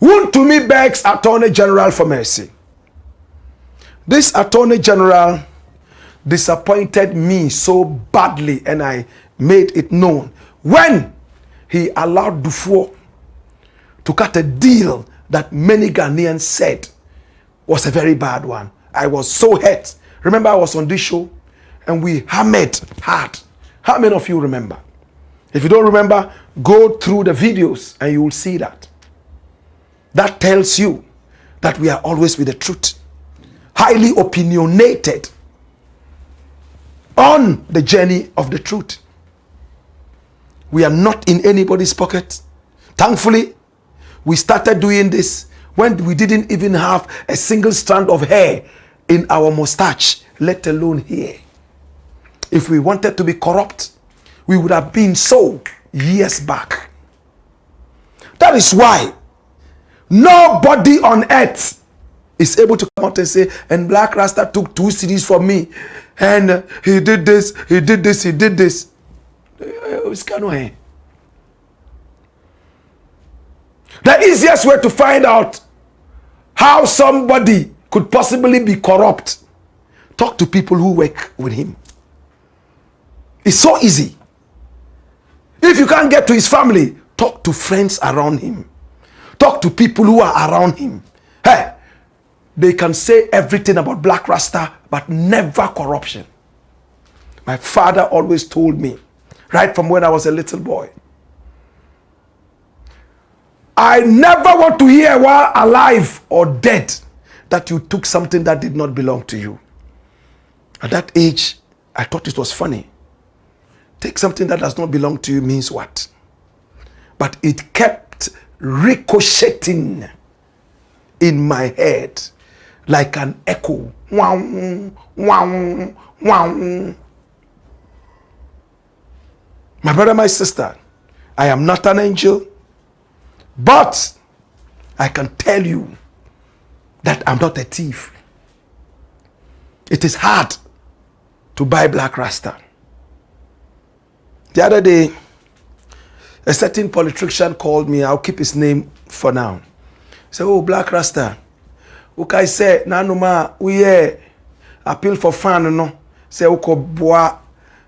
Wontumi begs Attorney General for mercy. This Attorney General disappointed me so badly, and I made it known when he allowed Dufour to cut a deal that many Ghanaians said was a very bad one. I was so hurt. Remember, I was on this show and we hammered hard. How many of you remember? If you don't remember, go through the videos and you will see that. That tells you that we are always with the truth. Highly opinionated on the journey of the truth. We are not in anybody's pocket. Thankfully, we started doing this when we didn't even have a single strand of hair in our mustache, let alone here. If we wanted to be corrupt, we would have been so years back. That is why nobody on earth is able to come out and say, and Black Rasta took 2 CDs from me, and he did this, he did this, he did this. The easiest way to find out how somebody could possibly be corrupt, talk to people who work with him. It's so easy. If you can't get to his family, talk to friends around him. Talk to people who are around him. Hey, they can say everything about Black Rasta, but never corruption. My father always told me, right from when I was a little boy, I never want to hear while alive or dead that you took something that did not belong to you. At that age, I thought it was funny. Take something that does not belong to you means what? But it kept ricocheting in my head like an echo. Wow, wow, wow. My brother, my sister, I am not an angel, but I can tell you that I'm not a thief. It is hard to buy Black Rasta. The other day, a certain politician called me. I'll keep his name for now. He said, oh, Black Rasta. Okay, say, Nanuma, we appeal for fun, no. Say, Oko boa,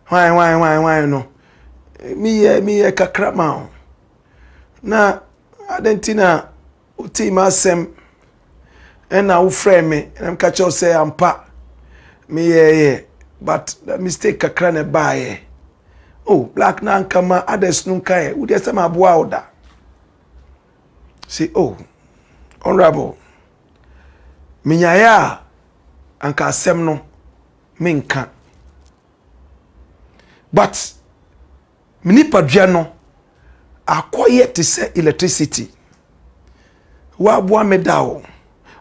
why, no. Me kakrama. Na, adentina, uti masem, and now frame me, and I'm catch say, I'm pa. Me, but the mistake kakrane bae. Oh, Black Nankama, others nunkae, would yes, my boada. Say, oh, honorable. Minyaya, anka semno, minka. But, minipa diano, acquire to say electricity. Wabwa medao,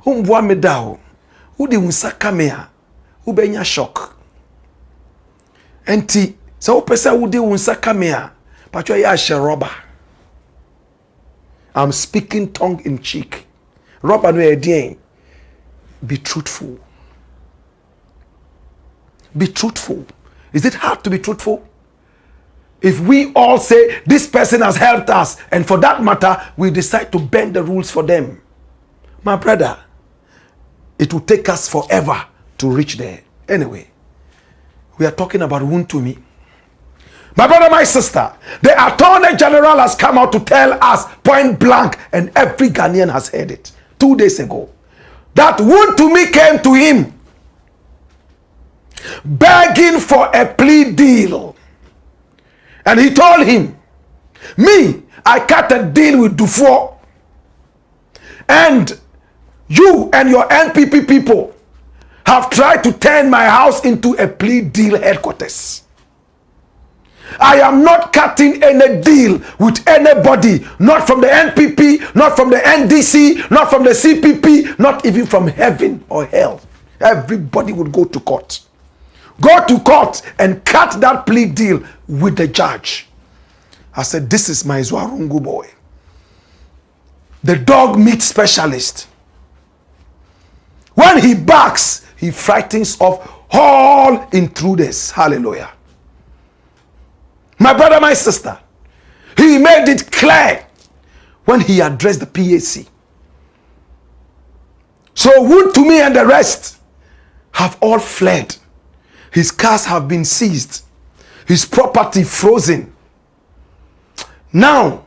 umbwa medao, udi unsakamea, ubenya shock. Enti, so pesa wudi unsa kamea, patwa ya sheroba. I'm speaking tongue in cheek. Roba no edien. Be truthful. Be truthful. Is it hard to be truthful? If we all say this person has helped us, and for that matter, we decide to bend the rules for them, my brother, it will take us forever to reach there. Anyway, we are talking about Wontumi. My brother, my sister, the Attorney General has come out to tell us point blank, and every Ghanaian has heard it 2 days ago, that Wontumi came to him begging for a plea deal. And he told him, me, I cut a deal with Dufour, and you and your NPP people have tried to turn my house into a plea deal headquarters. I am not cutting any deal with anybody, not from the NPP, not from the NDC, not from the CPP, not even from heaven or hell. Everybody would go to court. Go to court and cut that plea deal with the judge. I said, this is my Zwarungu boy, the dog meat specialist. When he barks, he frightens off all intruders. Hallelujah. My brother, my sister, he made it clear when he addressed the PAC So Wontumi and the rest have all fled. His cars have been seized. His property frozen. Now,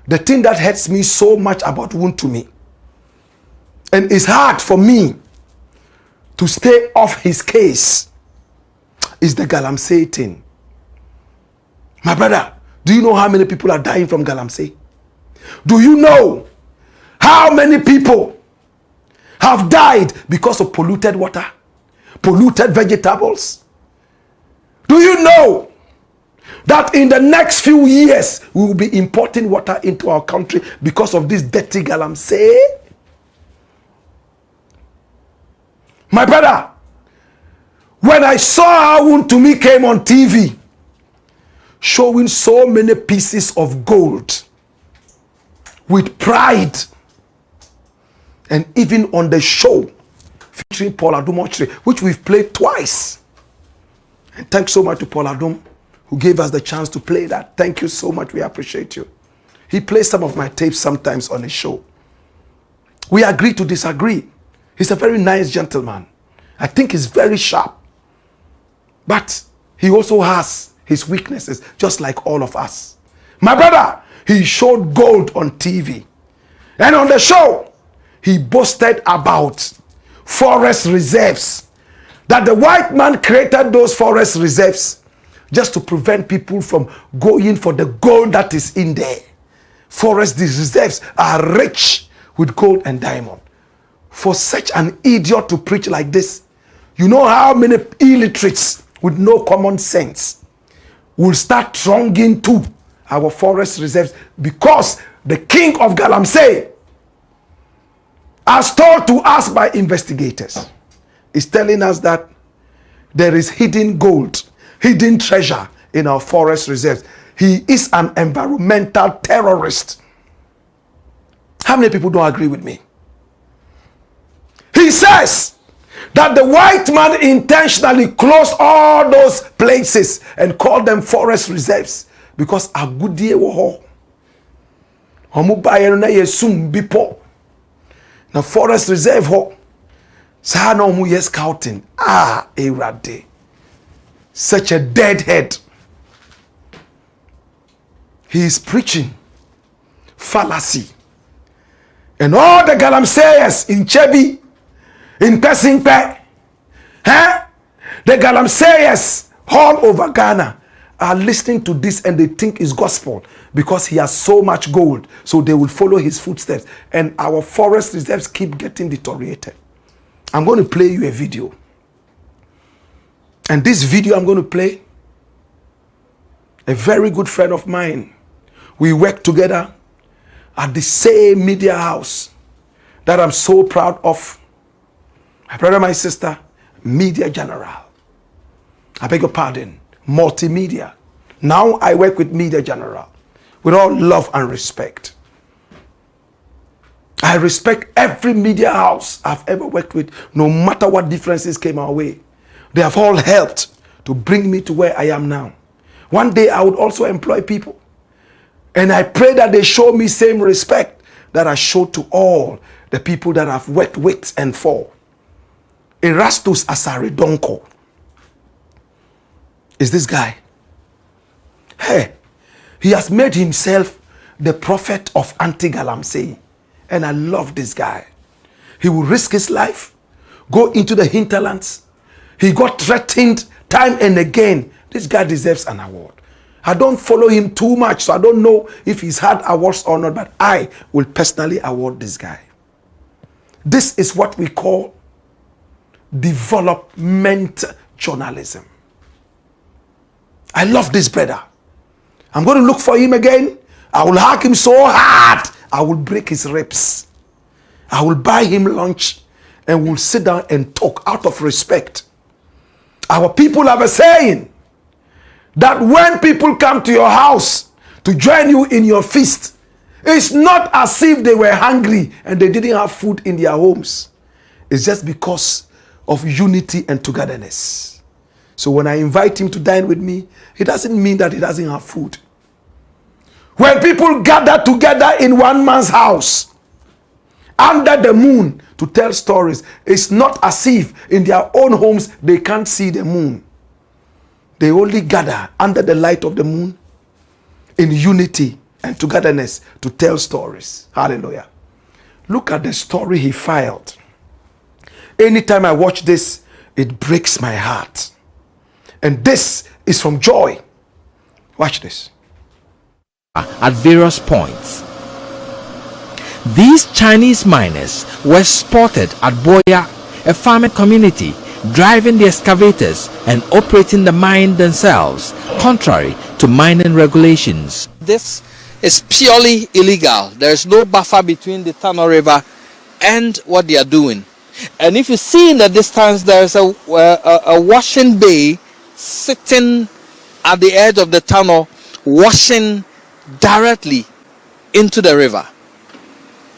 the thing that hurts me so much about Wontumi, and it's hard for me to stay off his case, is the Galamsey thing. My brother, do you know how many people are dying from Galamsey? Do you know how many people have died because of polluted water, polluted vegetables? Do you know that in the next few years we will be importing water into our country because of this dirty Galamsey? My brother, when I saw how Wontumi came on TV showing so many pieces of gold with pride, and even on the show featuring Paul Adum, which we've played twice, and thanks so much to Paul Adum who gave us the chance to play that. Thank you so much. We appreciate you. He plays some of my tapes sometimes on his show. We agree to disagree. He's a very nice gentleman. I think he's very sharp. But he also has his weaknesses, just like all of us. My brother, he showed gold on TV. And on the show, he boasted about forest reserves. That the white man created those forest reserves just to prevent people from going for the gold that is in there. Forest reserves are rich with gold and diamond. For such an idiot to preach like this, you know how many illiterates with no common sense will start thronging to our forest reserves because the king of Galamsey, as told to us by investigators, is telling us that there is hidden gold, hidden treasure in our forest reserves. He is an environmental terrorist. How many people don't agree with me? He says that the white man intentionally closed all those places and called them forest reserves because agudie wo ho. Omu baye no na yesum bipo. Na forest reserve ho. Sa na omu yes scouting. Erade. Such a deadhead. He is preaching fallacy. And all the Galamseyers in Chebi, in Pesingpe, the Galamseyers all over Ghana are listening to this and they think it's gospel because he has so much gold. So they will follow his footsteps. And our forest reserves keep getting deteriorated. I'm going to play you a video. And this video I'm going to play, a very good friend of mine, we work together at the same media house that I'm so proud of. My brother, my sister, Media General. I beg your pardon, multimedia. Now I work with Media General with all love and respect. I respect every media house I've ever worked with, no matter what differences came our way. They have all helped to bring me to where I am now. One day I would also employ people. And I pray that they show me same respect that I show to all the people that I've worked with and for. Erastus Asaredonko is this guy. Hey, he has made himself the prophet of anti-Galamsey. And I love this guy. He will risk his life, go into the hinterlands. He got threatened time and again. This guy deserves an award. I don't follow him too much, so I don't know if he's had awards or not, but I will personally award this guy. This is what we call development journalism. I love this brother. I'm going to look for him again. I will hack him so hard, I will break his ribs. I will buy him lunch and we'll sit down and talk out of respect. Our people have a saying that when people come to your house to join you in your feast, it's not as if they were hungry and they didn't have food in their homes. It's just because of unity and togetherness. So when I invite him to dine with me, it doesn't mean that he doesn't have food. When people gather together in one man's house, under the moon to tell stories. It's not as if in their own homes they can't see the moon. They only gather under the light of the moon in unity and togetherness to tell stories. Hallelujah. Look at the story he filed. Anytime I watch this, it breaks my heart. And this is from Joy. Watch this. At various points, these Chinese miners were spotted at Boya, a farming community, driving the excavators and operating the mine themselves, contrary to mining regulations. This is purely illegal. There is no buffer between the Tano River and what they are doing. And if you see in the distance, there is a washing bay sitting at the edge of the tunnel, washing directly into the river.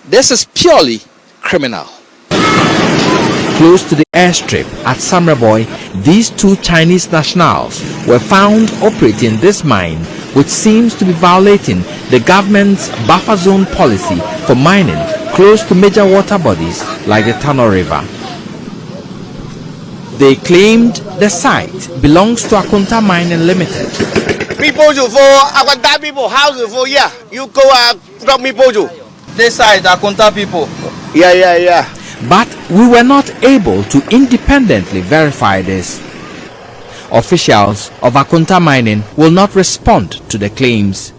This is purely criminal. Close to the airstrip at Samraboy, these two Chinese nationals were found operating this mine, which seems to be violating the government's buffer zone policy for mining close to major water bodies like the Tano River. They claimed the site belongs to Akunta Mining Limited. People for Akunta people, houses for you go from people. This side Akunta people. Yeah. But we were not able to independently verify this. Officials of Akunta Mining will not respond to the claims.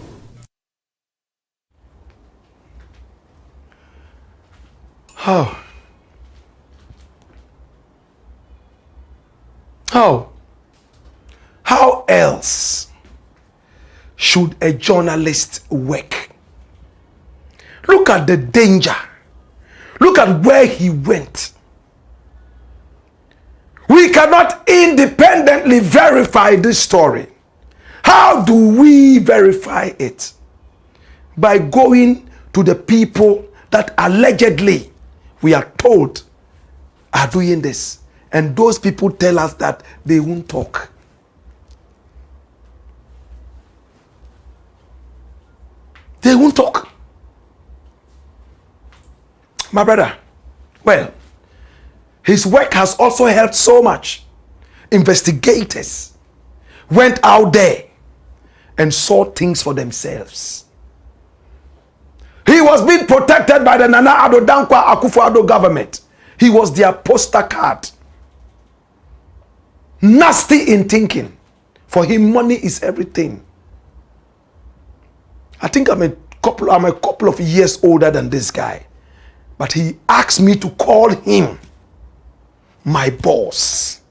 How else should a journalist work? Look at the danger. Look at where he went. We cannot independently verify this story. How do we verify it? By going to the people that allegedly we are told are doing this. And those people tell us that they won't talk. They won't talk. My brother, well, his work has also helped so much. Investigators went out there and saw things for themselves. He was being protected by the Nana Addo Dankwa Akufo-Addo government. He was their poster card. Nasty in thinking. For him, money is everything. I think I'm a couple of years older than this guy. But he asked me to call him my boss.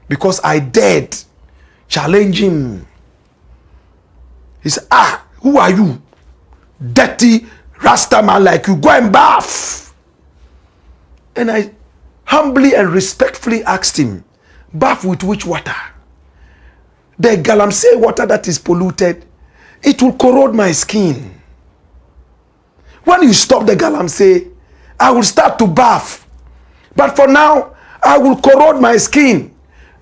Because I dared challenge him. He said, who are you? Dirty Rasta man like you. Go and bath. And I humbly and respectfully asked him, bath with which water? The Galamsey water that is polluted, it will corrode my skin. When you stop the Galamsey, I will start to bath. But for now, I will corrode my skin.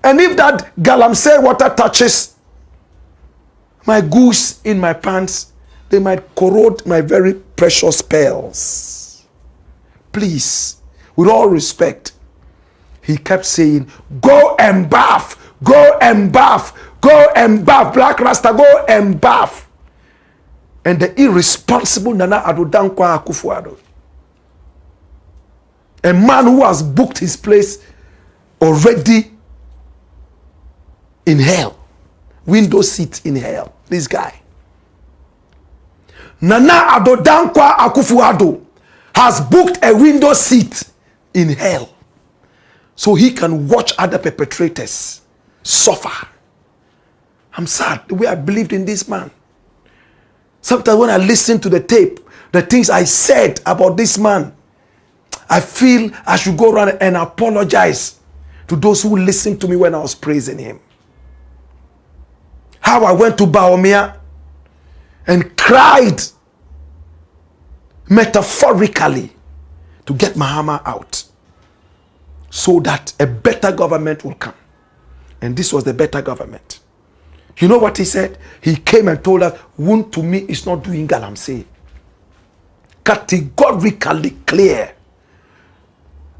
And if that Galamsey water touches my goose in my pants, they might corrode my very precious pearls. Please, with all respect, he kept saying, go and bath, go and bath, go and bath, Black Rasta, go and bath. And the irresponsible Nana Addo Dankwa Akufo-Addo, a man who has booked his place already in hell, window seat in hell, this guy. Nana Addo Dankwa Akufo-Addo has booked a window seat in hell so he can watch other perpetrators suffer. I'm sad the way I believed in this man. Sometimes when I listen to the tape, the things I said about this man, I feel I should go around and apologize to those who listened to me when I was praising him. How I went to Baomia and cried metaphorically to get Mahama out so that a better government will come. And this was the better government. You know what he said? He came and told us, Wontumi is not doing Galamsey. categorically clear.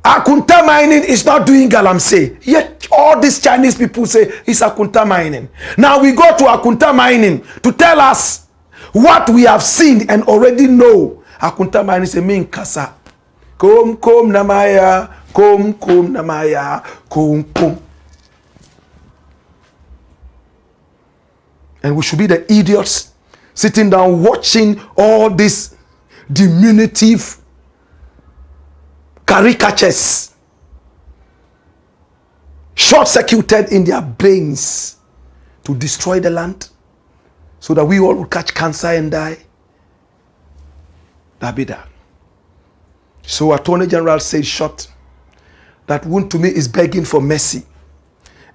Akunta mining is not doing Galamsey. Yet all these Chinese people say it's Akunta mining. Now we go to Akunta mining to tell us what we have seen and already know. Akunta mining is a main kasa. Kom namaya, kom namaya, kom. And we should be the idiots sitting down watching all these diminutive caricatures short-circuited in their brains to destroy the land so that we all will catch cancer and die. That be that. So Attorney General said short that Wontumi is begging for mercy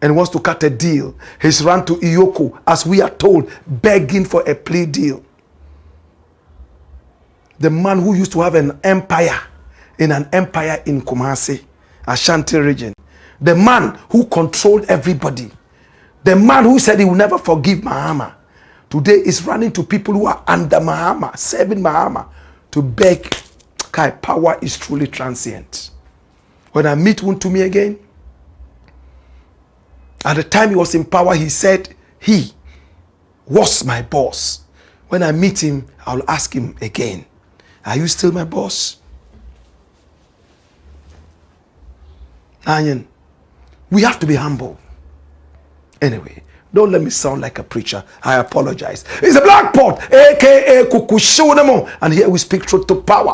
and wants to cut a deal. He's run to Iyoko, as we are told, begging for a plea deal. The man who used to have an empire in Kumasi, Ashanti region. The man who controlled everybody. The man who said he will never forgive Mahama. Today is running to people who are under Mahama, serving Mahama, to beg. Kai, power is truly transient. When I meet Wontumi again, at the time he was in power, he said he was my boss. When I meet him, I'll ask him again, are you still my boss? Anyan, we have to be humble. Anyway, don't let me sound like a preacher. I apologize. It's a black pot, aka Kukushunamo, and here we speak truth to power.